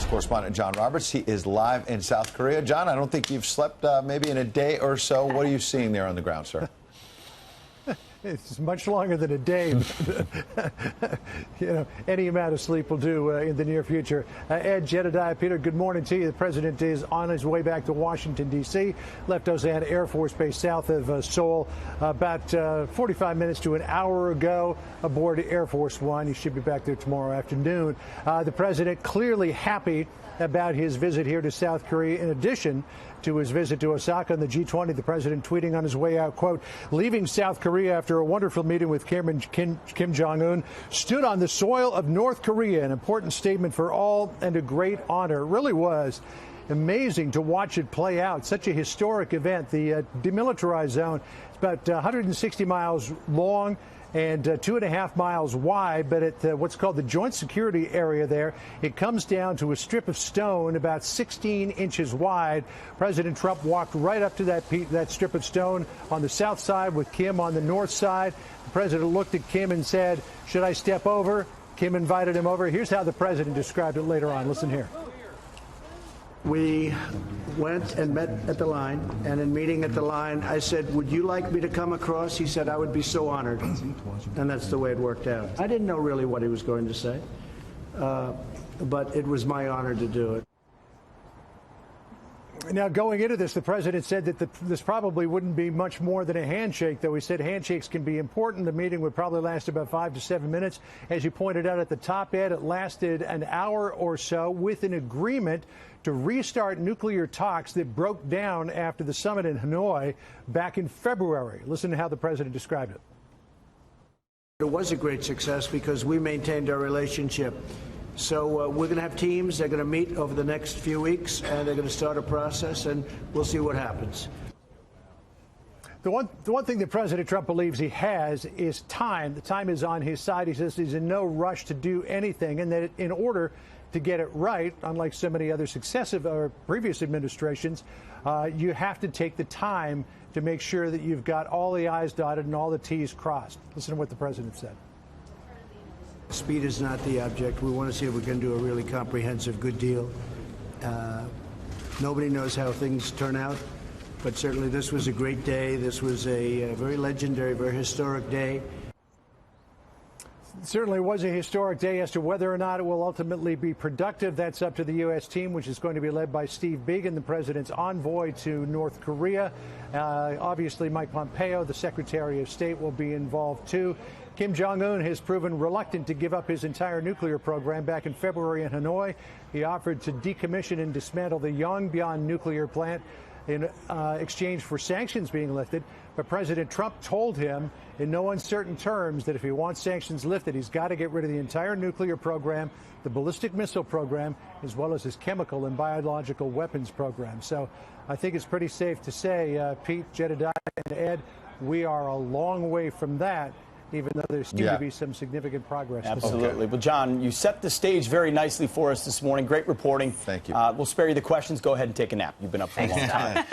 Defense correspondent John Roberts. He is live in South Korea. John, I don't think you've slept maybe in a day or so. What are you seeing there on the ground, sir? It's much longer than a day. Any amount of sleep will do in the near future. Ed, Jedediah, Peter, good morning to you. The president is on his way back to Washington, D.C., left Osan Air Force Base south of Seoul about 45 minutes to an hour ago aboard Air Force One. He should be back there tomorrow afternoon. The president clearly happy about his visit here to South Korea. In addition to his visit to Osaka and the G20, the president tweeting on his way out, quote, leaving South Korea after a wonderful meeting with Kim Jong Un, stood on the soil of North Korea, an important statement for all and a great honor. It really was amazing to watch it play out. Such a historic event. The demilitarized zone is about 160 miles long and 2.5 miles wide, but at what's called the Joint Security Area there, it comes down to a strip of stone about 16 inches wide. President Trump walked right up to that strip of stone on the south side with Kim on the north side. The president looked at Kim and said, should I step over? Kim invited him over. Here's how the president described it later on. Listen here. We went and met at the line, and in meeting at the line, I said, would you like me to come across? He said, I would be so honored. And that's the way it worked out. I didn't know really what he was going to say, but it was my honor to do it. Now, going into this, the president said that this probably wouldn't be much more than a handshake, though he said handshakes can be important. The meeting would probably last about 5 to 7 minutes. As you pointed out at the top, Ed, it lasted an hour or so with an agreement to restart nuclear talks that broke down after the summit in Hanoi back in February. Listen to how the president described it. It was a great success because we maintained our relationship. So we're going to have teams. They're going to meet over the next few weeks, and they're going to start a process, and we'll see what happens. The one thing that President Trump believes he has is time. The time is on his side. He says he's in no rush to do anything, and that in order to get it right, unlike so many other successive or previous administrations, you have to take the time to make sure that you've got all the I's dotted and all the T's crossed. Listen to what the president said. Speed is not the object. We want to see if we can do a really comprehensive, good deal. Nobody knows how things turn out, but certainly this was a great day. This was a very legendary, very historic day. It certainly was a historic day. As to whether or not it will ultimately be productive, that's up to the U.S. team, which is going to be led by Steve Biegun, the president's envoy to North Korea. Obviously, Mike Pompeo, the Secretary of State, will be involved, too. Kim Jong Un has proven reluctant to give up his entire nuclear program. Back in February in Hanoi, he offered to decommission and dismantle the Yongbyon nuclear plant in exchange for sanctions being lifted. But President Trump told him in no uncertain terms that if he wants sanctions lifted, he's got to get rid of the entire nuclear program, the ballistic missile program, as well as his chemical and biological weapons program. So I think it's pretty safe to say, Pete, Jedediah, and Ed, we are a long way from that, even though there seems to be some significant progress. Absolutely. Okay. Well, John, you set the stage very nicely for us this morning. Great reporting. Thank you. We'll spare you the questions. Go ahead and take a nap. You've been up for a long time.